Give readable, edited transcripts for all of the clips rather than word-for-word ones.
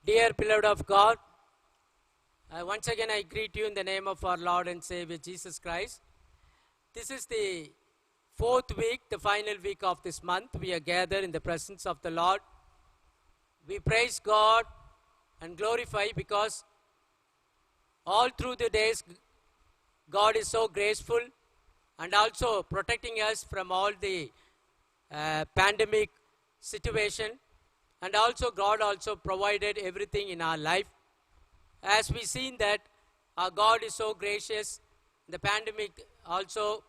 Dear beloved of God, once again I greet you in the name of our Lord and Savior Jesus Christ. This is the fourth week, the final week of this month. We are gathered in the presence of the Lord. We praise God and glorify because all through the days God is so graceful and also protecting us from all the pandemic situation. And also God also provided everything in our life. As we seen that our God is so gracious, the pandemic also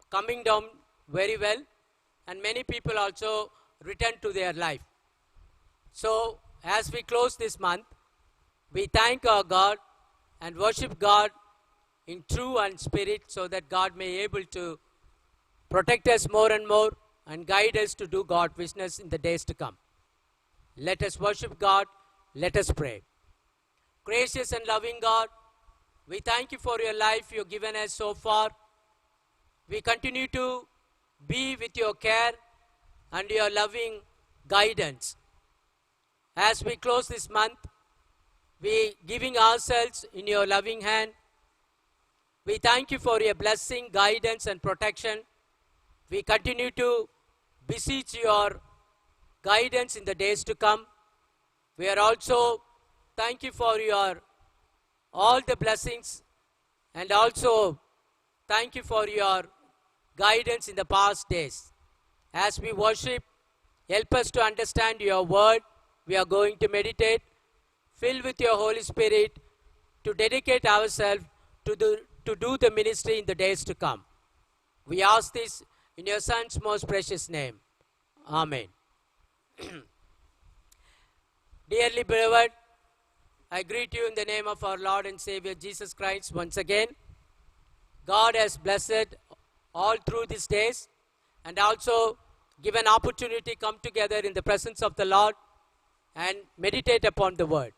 coming down very well, and many people also return to their life. So as we close this month, we thank our God and worship God in true and spirit, so that God may be able to protect us more and more and guide us to do God's business in the days to come. Let us worship God. Let us pray. Gracious and loving God, we thank you for your life you've given us so far. We continue to be with your care and your loving guidance. As we close this month, we giving ourselves in your loving hand. We thank you for your blessing, guidance, and protection. We continue to beseech your guidance in the days to come. We are also thank you for your all the blessings, and also thank you for your guidance in the past days. As we worship, help us to understand your word. We are going to meditate, filled with your Holy Spirit, to dedicate ourselves to do the ministry in the days to come. We ask this in your Son's most precious name. Amen. Dearly beloved, I greet you in the name of our Lord and Savior Jesus Christ once again. God has blessed all through these days and also given opportunity to come together in the presence of the Lord and meditate upon the word.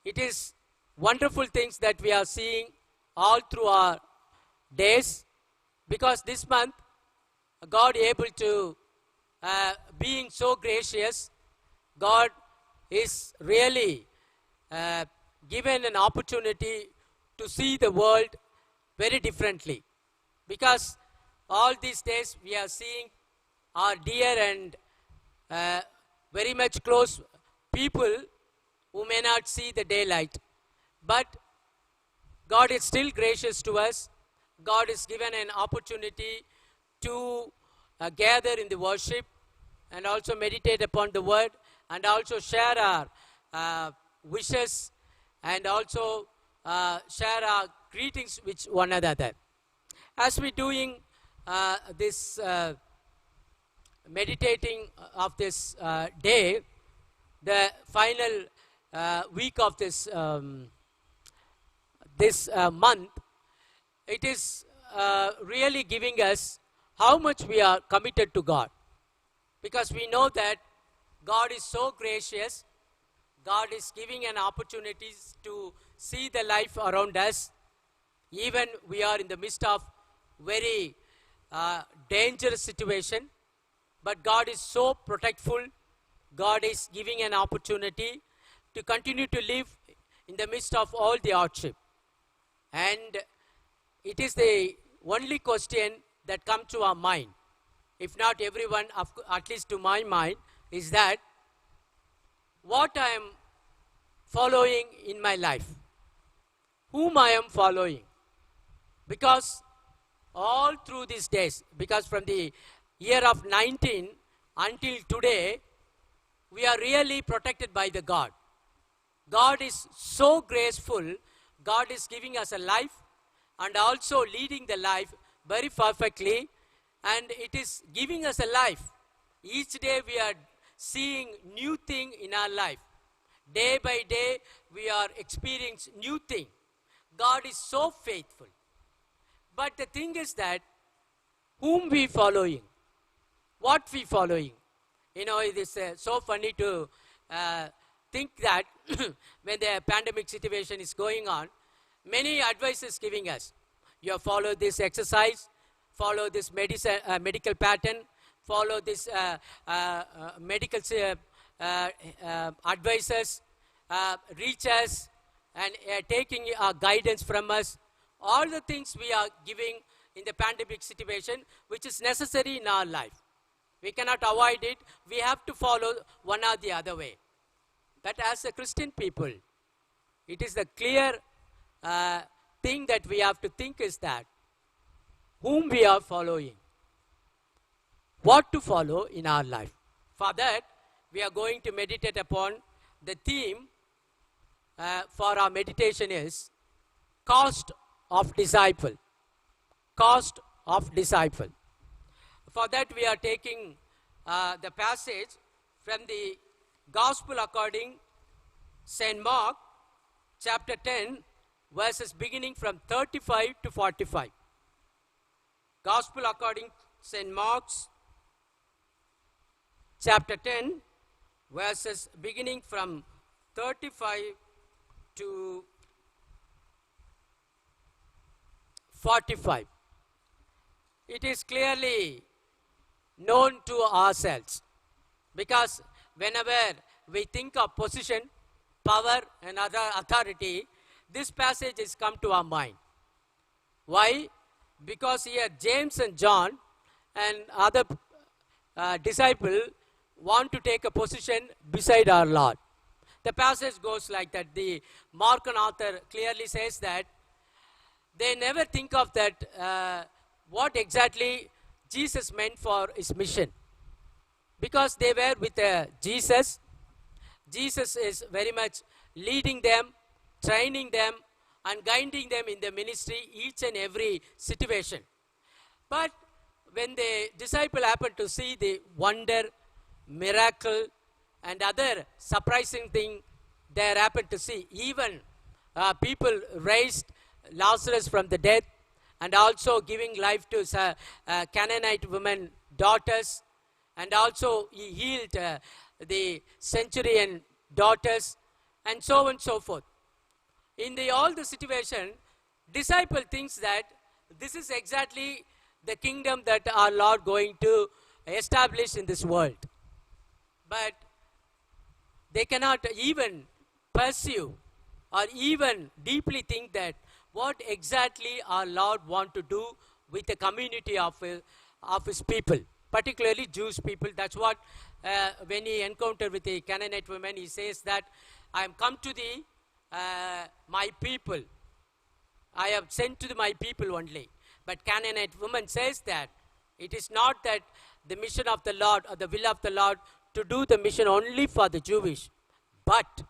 It is wonderful things that we are seeing all through our days, because this month God able to being so gracious, God is really given an opportunity to see the world very differently, because all these days we are seeing our dear and very much close people who may not see the daylight, but God is still gracious to us. God is given an opportunity to gather in the worship and also meditate upon the word and also share our wishes and also share our greetings with one another. As we're doing this meditating of this day, the final week of this month, it is really giving us how much we are committed to God, because we know that God is so gracious. God is giving an opportunities to see the life around us. Even we are in the midst of very dangerous situation, but God is so protectful. God is giving an opportunity to continue to live in the midst of all the hardship. And it is the only question that comes to our mind, if not everyone, at least to my mind, is that what I am following in my life, whom I am following. Because all through these days, because from the year of 19 until today, we are really protected by the God. God is so graceful. God is giving us a life and also leading the life very perfectly, and it is giving us a life. Each day we are seeing new thing in our life. Day by day we are experiencing new thing. God is so faithful. But the thing is that whom we following, what we following. You know, it is so funny to think that when the pandemic situation is going on, many advices giving us. You follow this exercise, follow this medical pattern, follow this medical advices, reach us and taking guidance from us. All the things we are giving in the pandemic situation, which is necessary in our life. We cannot avoid it. We have to follow one or the other way. But as a Christian people, it is the clear thing that we have to think is that whom we are following, what to follow in our life. For that, we are going to meditate upon the theme for our meditation is cost of disciple. Cost of disciple. For that, we are taking the passage from the Gospel according St. Mark, chapter 10, verses beginning from 35 to 45. Gospel according St. Mark's, chapter 10, verses beginning from 35 to 45. It is clearly known to ourselves because whenever we think of position, power and other authority, this passage has come to our mind. Why? Because here James and John and other disciples want to take a position beside our Lord. The passage goes like that. The Markan author clearly says that they never think of that what exactly Jesus meant for his mission. Because they were with Jesus. Jesus is very much leading them, training them, and guiding them in the ministry, each and every situation. But when the disciple happened to see the wonder, miracle, and other surprising thing they happened to see, even people raised Lazarus from the dead, and also giving life to Canaanite women daughters, and also he healed the centurion daughters, and so on and so forth. In all the situation, disciple thinks that this is exactly the kingdom that our Lord going to establish in this world. But they cannot even pursue or even deeply think that what exactly our Lord want to do with the community of his people, particularly Jewish people. That's what when he encountered with the Canaanite women, he says that I am come to thee, my people. I have sent to my people only. But Canaanite woman says that it is not that the mission of the Lord or the will of the Lord to do the mission only for the Jewish, but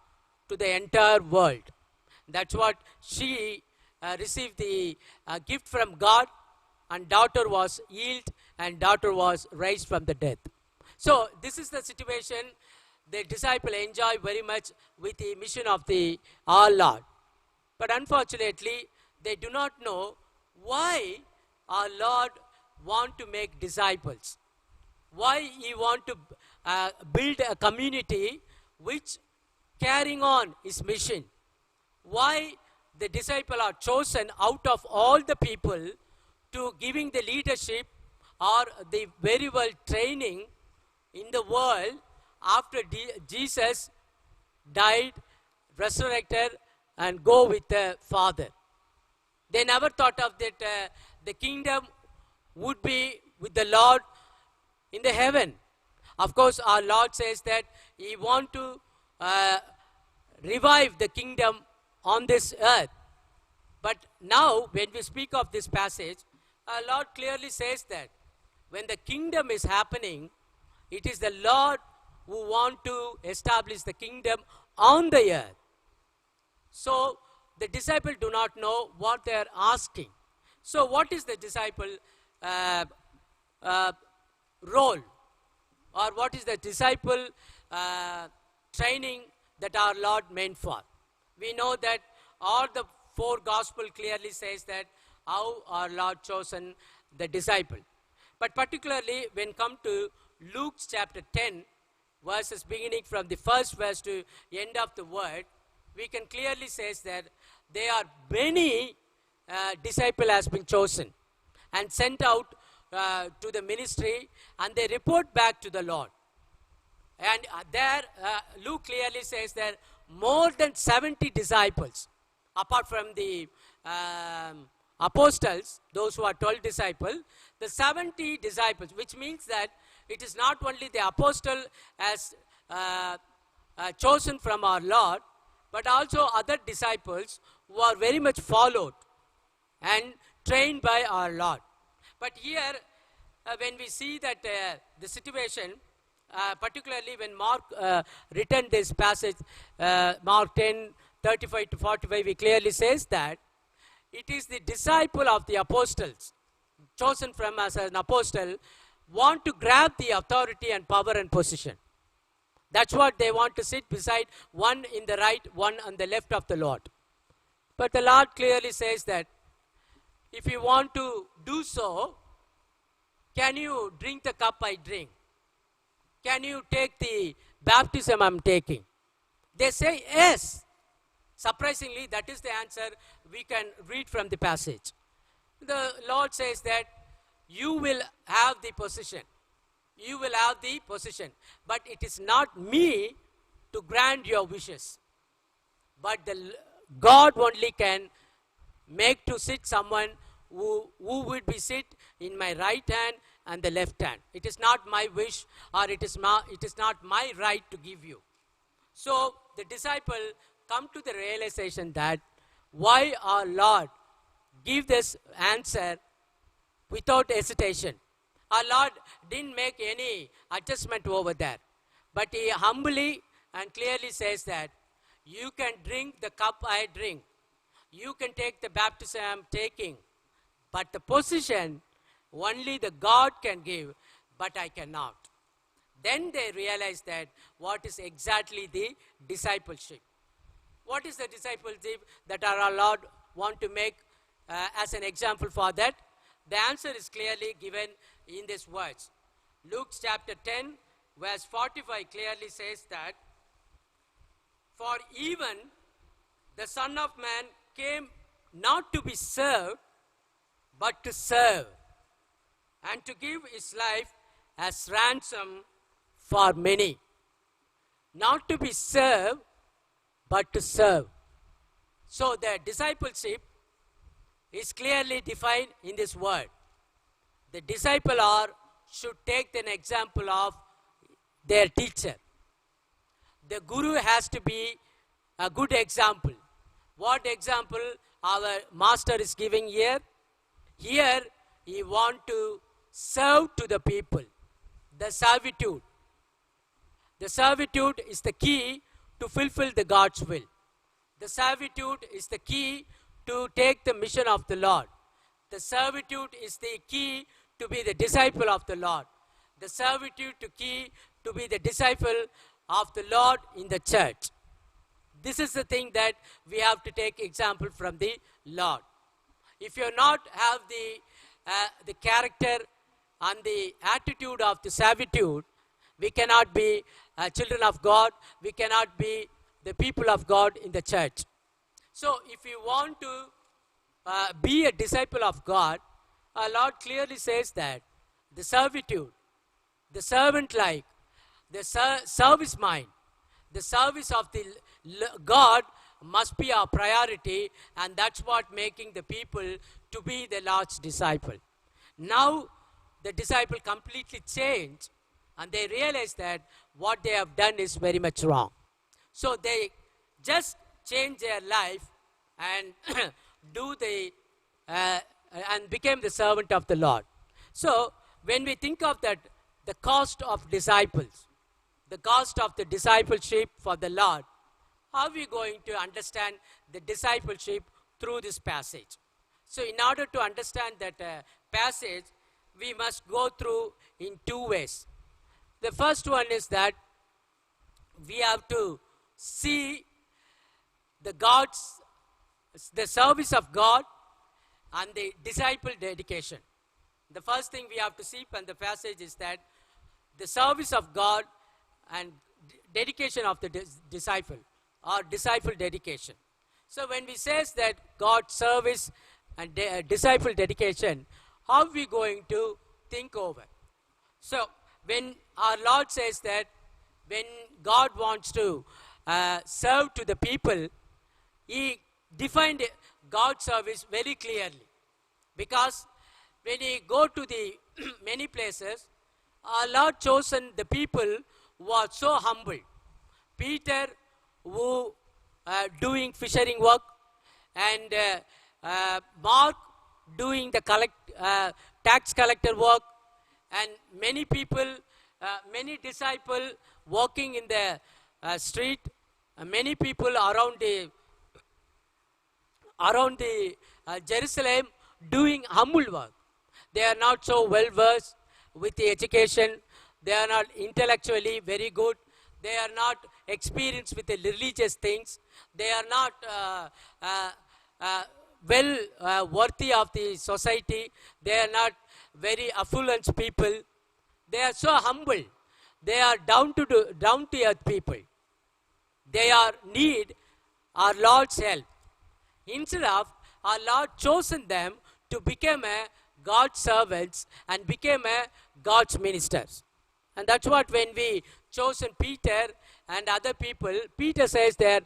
to the entire world. That's what she received the gift from God, and daughter was healed and daughter was raised from the death. So this is the situation the disciple enjoy very much with the mission of our Lord. But unfortunately, they do not know why our Lord want to make disciples. Why he want to build a community which carrying on his mission. Why the disciples are chosen out of all the people to giving the leadership or the very well training in the world after Jesus died, resurrected, and go with the Father. They never thought of that the kingdom would be with the Lord in the heaven. Of course, our Lord says that he want to revive the kingdom on this earth. But now, when we speak of this passage, our Lord clearly says that when the kingdom is happening, it is the Lord who want to establish the kingdom on the earth. So, the disciples do not know what they are asking. So, what is the disciple role? Or what is the disciple training that our Lord meant for? We know that all the four gospel clearly says that how our Lord chosen the disciple. But particularly when come to Luke chapter 10, verses beginning from the first verse to end of the word, we can clearly says that there are many disciples has been chosen and sent out to the ministry, and they report back to the Lord. And there, Luke clearly says that more than 70 disciples, apart from the apostles, those who are 12 disciples, the 70 disciples, which means that it is not only the apostle as chosen from our Lord, but also other disciples who are very much followed and trained by our Lord. But here, when we see that the situation, particularly when Mark written this passage, Mark 10:35 to 45, he clearly says that it is the disciple of the apostles, chosen from as an apostle, want to grab the authority and power and position. That's what they want, to sit beside one in the right, one on the left of the Lord. But the Lord clearly says that if you want to do so, can you drink the cup I drink? Can you take the baptism I'm taking? They say yes. Surprisingly, that is the answer we can read from the passage. The Lord says that you will have the position. You will have the position. But it is not me to grant your wishes. But God only can make to sit someone who would be sit in my right hand and the left hand. It is not my wish, or it is not my right to give you. So the disciple come to the realization that why our Lord give this answer without hesitation. Our Lord didn't make any adjustment over there, but he humbly and clearly says that you can drink the cup I drink, you can take the baptism I'm taking, but the position only the God can give, but I cannot. Then they realize that what is exactly the discipleship. What is the discipleship that our Lord want to make as an example for that? The answer is clearly given in these words. Luke chapter 10, verse 45 clearly says that, for even the Son of Man came not to be served, but to serve, and to give his life as ransom for many. Not to be served, but to serve. So the discipleship is clearly defined in this word. The disciple should take an example of their teacher. The guru has to be a good example. What example our master is giving here? Here he wants to serve to the people. The servitude. The servitude is the key to fulfill the God's will. The servitude is the key to take the mission of the Lord. The servitude is the key to be the disciple of the Lord. The servitude to key to be the disciple of the Lord in the church. This is the thing that we have to take example from the Lord. If you not have the character and the attitude of the servitude, we cannot be children of God. We cannot be the people of God in the church. So if you want to be a disciple of God, our Lord clearly says that the servitude, the servant-like, the service mind, the service of the God must be our priority, and that's what making the people to be the Lord's disciple. Now the disciple completely changed, and they realize that what they have done is very much wrong. So they just change their life and and became the servant of the Lord. So when we think of that, the cost of disciples, the cost of the discipleship for the Lord, how are we going to understand the discipleship through this passage? So in order to understand that passage, we must go through in two ways. The first one is that we have to see the service of God and the disciple dedication. The first thing we have to see from the passage is that the service of God and dedication of the disciple, or disciple dedication. So when we say that God's service and disciple dedication, how are we going to think over? So when our Lord says that when God wants to serve to the people, he defined God's service very clearly. Because when he go to the many places, our Lord chosen the people who are so humble. Peter, who doing fishing work, and Mark doing the tax collector work, and many people, many disciples walking in the street, many people around the Jerusalem doing humble work. They are not so well versed with the education. They are not intellectually very good. They are not experienced with the religious things. They are not worthy of the society. They are not very affluent people. They are so humble. They are down to earth people. They are need our Lord's help. Instead of our Lord chosen them to become a God's servants and become a God's ministers. And that's what when we chosen Peter and other people, Peter says that,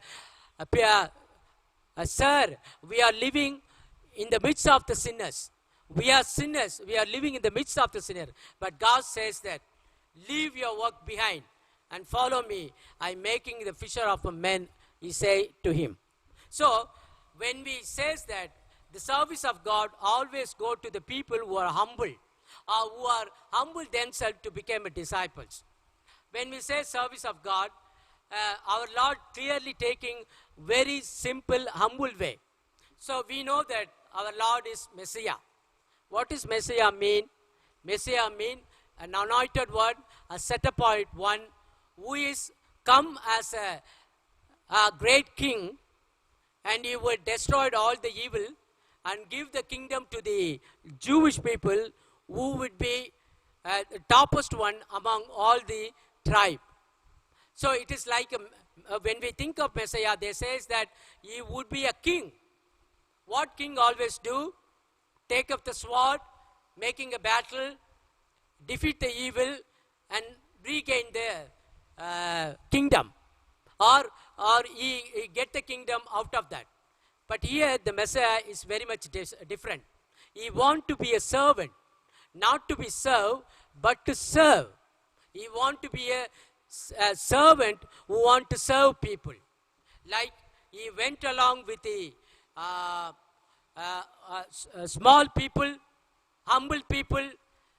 sir, we are living in the midst of the sinners. We are sinners. We are living in the midst of the sinner. But God says that, leave your work behind and follow me. I'm making the fisher of men, he say to him. So, when we says that the service of God always go to the people who are humble, or who are humble themselves to become disciples. When we say service of God, our Lord clearly taking very simple, humble way. So we know that our Lord is Messiah. What does Messiah mean? Messiah mean an anointed one, a set apart one, who is come as a great king, and he would destroy all the evil and give the kingdom to the Jewish people, who would be the topmost one among all the tribe. So it is like when we think of Messiah, they says that he would be a king. What king always do? Take up the sword, making a battle, defeat the evil, and regain the kingdom. Or he get the kingdom out of that. But here the Messiah is very much different. He want to be a servant, not to be served, but to serve. He want to be a servant who want to serve people. Like he went along with the small people, humble people,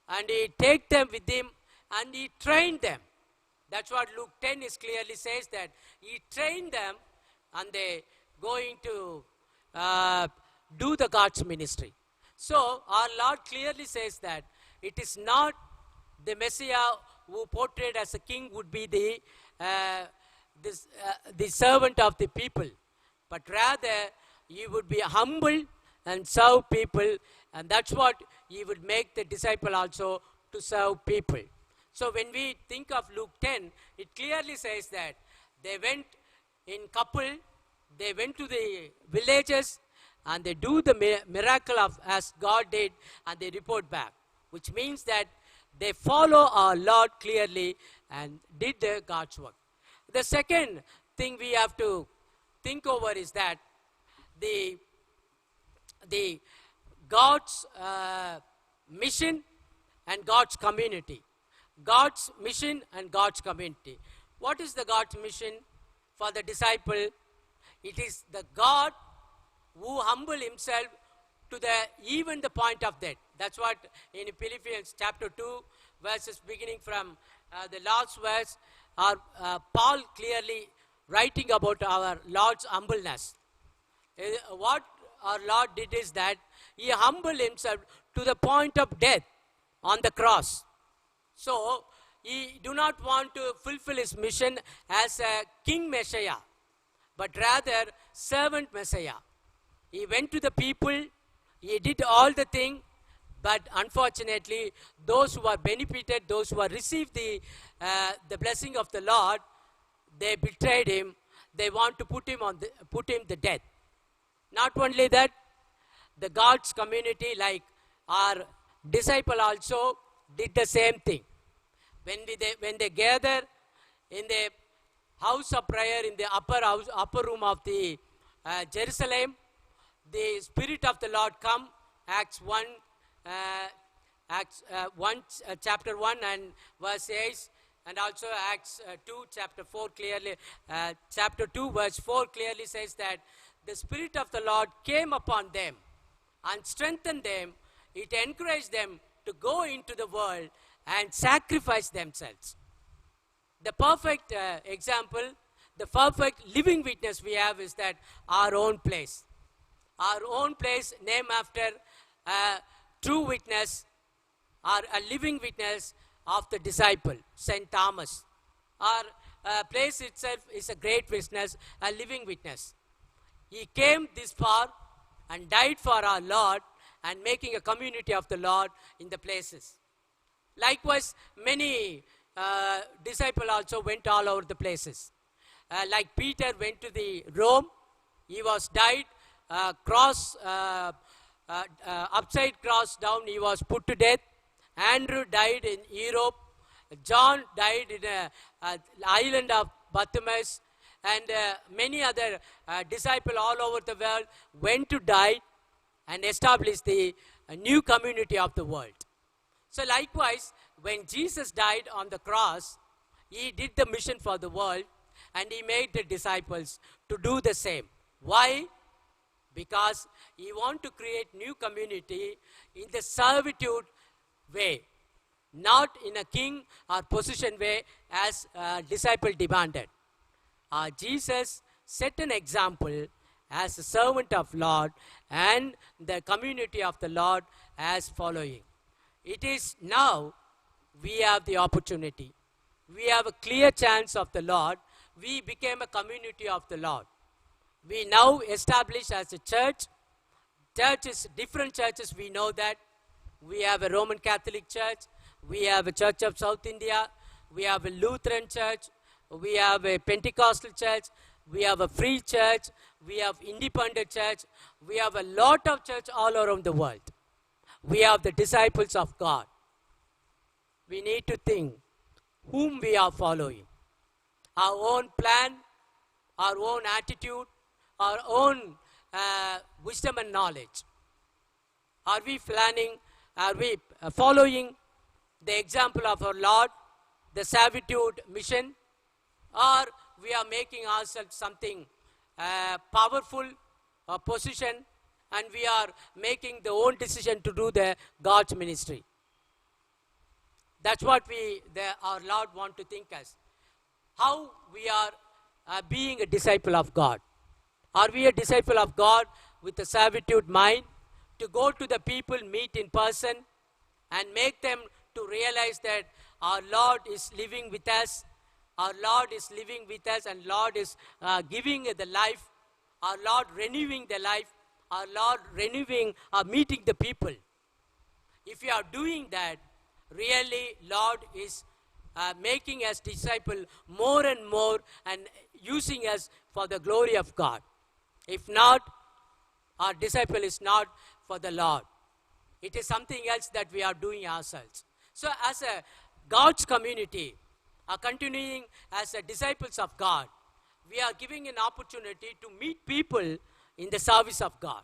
and he take them with him and he trained them. That's what Luke 10 is clearly says, that he trained them and they going to do the God's ministry. So our Lord clearly says that it is not the Messiah who portrayed as a king would be the servant of the people, but rather he would be humble and serve people, and that's what he would make the disciple also to serve people. So when we think of Luke 10, it clearly says that they went in couple, they went to the villages, and they do the miracle of as God did, and they report back, which means that they follow our Lord clearly and did the God's work. The second thing we have to think over is that the God's mission and God's community. God's mission and God's community. What is the God's mission for the disciple? It is the God who humble himself to even the point of death. That's what in Philippians chapter 2, verses beginning from the last verse, Paul clearly writing about our Lord's humbleness. What our Lord did is that he humbled himself to the point of death on the cross. So he do not want to fulfill his mission as a king Messiah, but rather servant Messiah. He went to the people, he did all the thing, but unfortunately, those who are benefited, those who have received the blessing of the Lord, they betrayed him. They want to put him to death. Not only that, the God's community, like our disciple also, did the same thing. When they gather in the house of prayer in the upper room of the Jerusalem. The Spirit of the Lord come, Acts 1, chapter 1 and verse 8, and also Acts 2, chapter 4 clearly, chapter 2, verse 4 clearly says that the Spirit of the Lord came upon them and strengthened them. It encouraged them to go into the world and sacrifice themselves. The perfect example, the perfect living witness we have is that our own place. Our own place named after a true witness or a living witness of the disciple, St. Thomas. Our place itself is a great witness, a living witness. He came this far and died for our Lord and making a community of the Lord in the places. Likewise, many disciples also went all over the places. Like Peter went to the Rome, he was died, upside cross down, he was put to death. Andrew died in Europe. John died in the island of Patmos. And many other disciples all over the world went to die and establish the new community of the world. So likewise, when Jesus died on the cross, he did the mission for the world and he made the disciples to do the same. Why? Because he wanted to create new community in the servitude way, not in a king or position way as disciple demanded. Jesus set an example as a servant of Lord and the community of the Lord as following. It is now we have the opportunity. We have a clear chance of the Lord. We became a community of the Lord. We now establish as a church. Churches, different churches, we know that. We have a Roman Catholic Church. We have a Church of South India. We have a Lutheran Church. We have a Pentecostal Church. We have a Free Church. We have Independent Church. We have a lot of church all around the world. We have the disciples of God. We need to think whom we are following. Our own plan, our own attitude, our own wisdom and knowledge. Are we planning, are we following the example of our Lord, the servitude mission, or we are making ourselves something powerful position and we are making the own decision to do the God's ministry? That's what our Lord want to think as. How we are being a disciple of God. Are we a disciple of God with a servitude mind to go to the people, meet in person and make them to realize that our Lord is living with us. Our Lord is living with us and Lord is giving the life. Our Lord renewing the life. Our Lord renewing, meeting the people. If you are doing that, really Lord is making us disciple more and more and using us for the glory of God. If not, our disciple is not for the Lord. It is something else that we are doing ourselves. So as a God's community, continuing as a disciples of God, we are giving an opportunity to meet people in the service of God.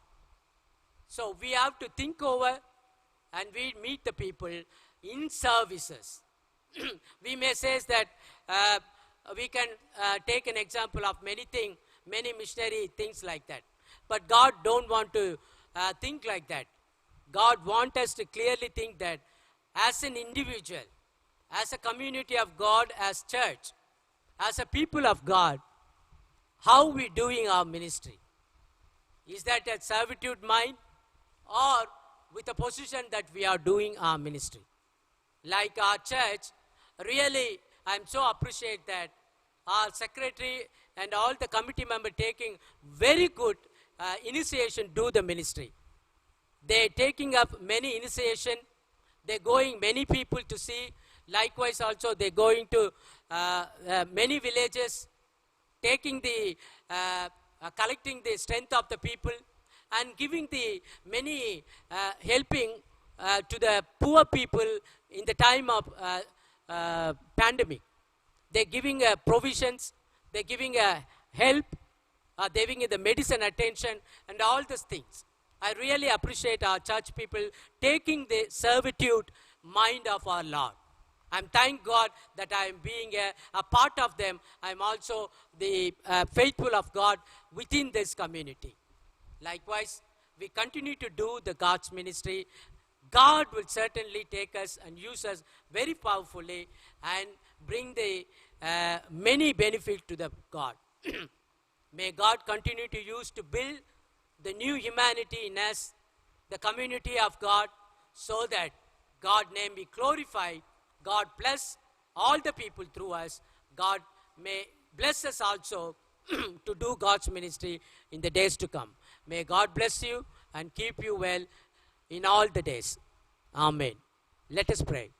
So we have to think over and we meet the people in services. We may say that we can take an example of many things, many missionary things like that. But God don't want to think like that. God wants us to clearly think that as an individual, as a community of God, as church, as a people of God, how we doing our ministry? Is that a servitude mind or with a position that we are doing our ministry? Like our church, really, I'm so appreciate that our secretary and all the committee members taking very good initiation do the ministry. They're taking up many initiation. They're going many people to see. Likewise also they're going to many villages, taking the, collecting the strength of the people and giving the many helping to the poor people in the time of pandemic. they're giving provisions, they're giving help, they're giving the medicine attention, and all these things. I really appreciate our church people taking the servitude mind of our Lord. I'm thank God that I am being a part of them. I'm also the faithful of God within this community. Likewise, we continue to do the God's ministry. God will certainly take us and use us very powerfully and bring the many benefits to the God. May God continue to use to build the new humanity in us, the community of God, so that God's name be glorified. God bless all the people through us. God may bless us also to do God's ministry in the days to come. May God bless you and keep you well in all the days. Amen. Let us pray.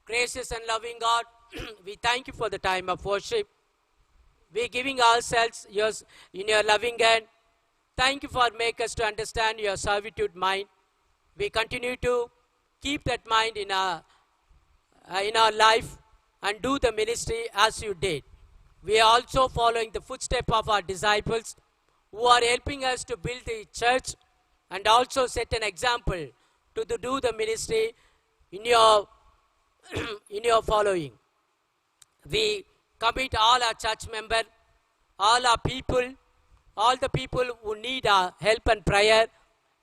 Gracious and loving God, we thank you for the time of worship. We're giving ourselves in your loving hand. Thank you for making us to understand your servitude mind. We continue to keep that mind in our life and do the ministry as you did. We are also following the footsteps of our disciples who are helping us to build the church and also set an example to do the ministry in your in your following. We commit all our church members, all our people, all the people who need our help and prayer.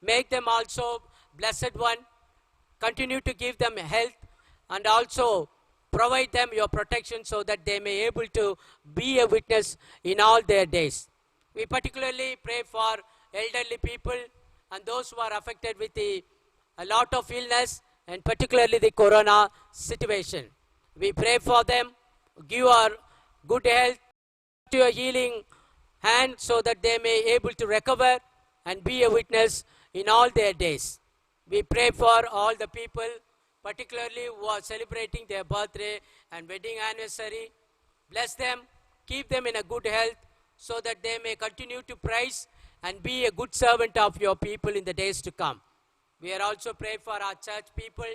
Make them also blessed one. Continue to give them health and also provide them your protection so that they may be able to be a witness in all their days. We particularly pray for elderly people and those who are affected with a lot of illness and particularly the corona situation. We pray for them, give our good health to your healing hand so that they may be able to recover and be a witness in all their days. We pray for all the people, particularly who are celebrating their birthday and wedding anniversary. Bless them, keep them in a good health so that they may continue to praise and be a good servant of your people in the days to come. We are also praying for our church people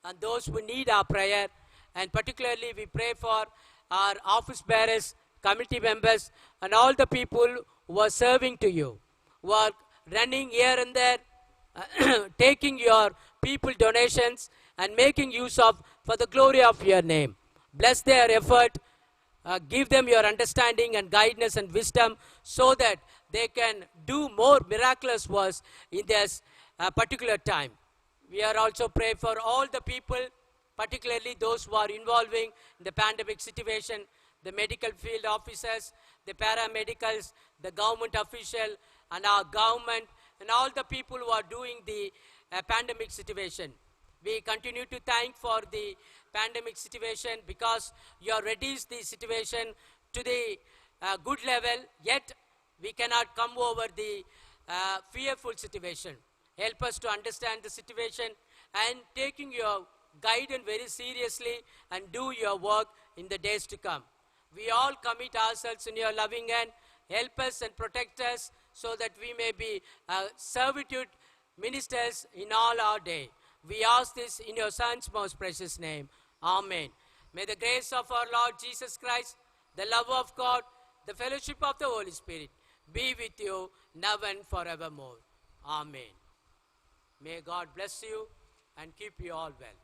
and those who need our prayer, and particularly we pray for our office bearers, committee members, and all the people who are serving to you, who are running here and there, taking your people donations and making use of for the glory of your name. Bless their effort, give them your understanding and guidance and wisdom so that they can do more miraculous works in this particular time. We are also praying for all the people, particularly those who are involving in the pandemic situation, the medical field officers, the paramedicals, the government official, and our government, and all the people who are doing the pandemic situation. We continue to thank for the pandemic situation because you have reduced the situation to the good level, yet we cannot come over the fearful situation. Help us to understand the situation and taking your guidance very seriously and do your work in the days to come. We all commit ourselves in your loving hand. Help us and protect us so that we may be servitude ministers in all our day. We ask this in your Son's most precious name. Amen. May the grace of our Lord Jesus Christ, the love of God, the fellowship of the Holy Spirit be with you now and forevermore. Amen. May God bless you and keep you all well.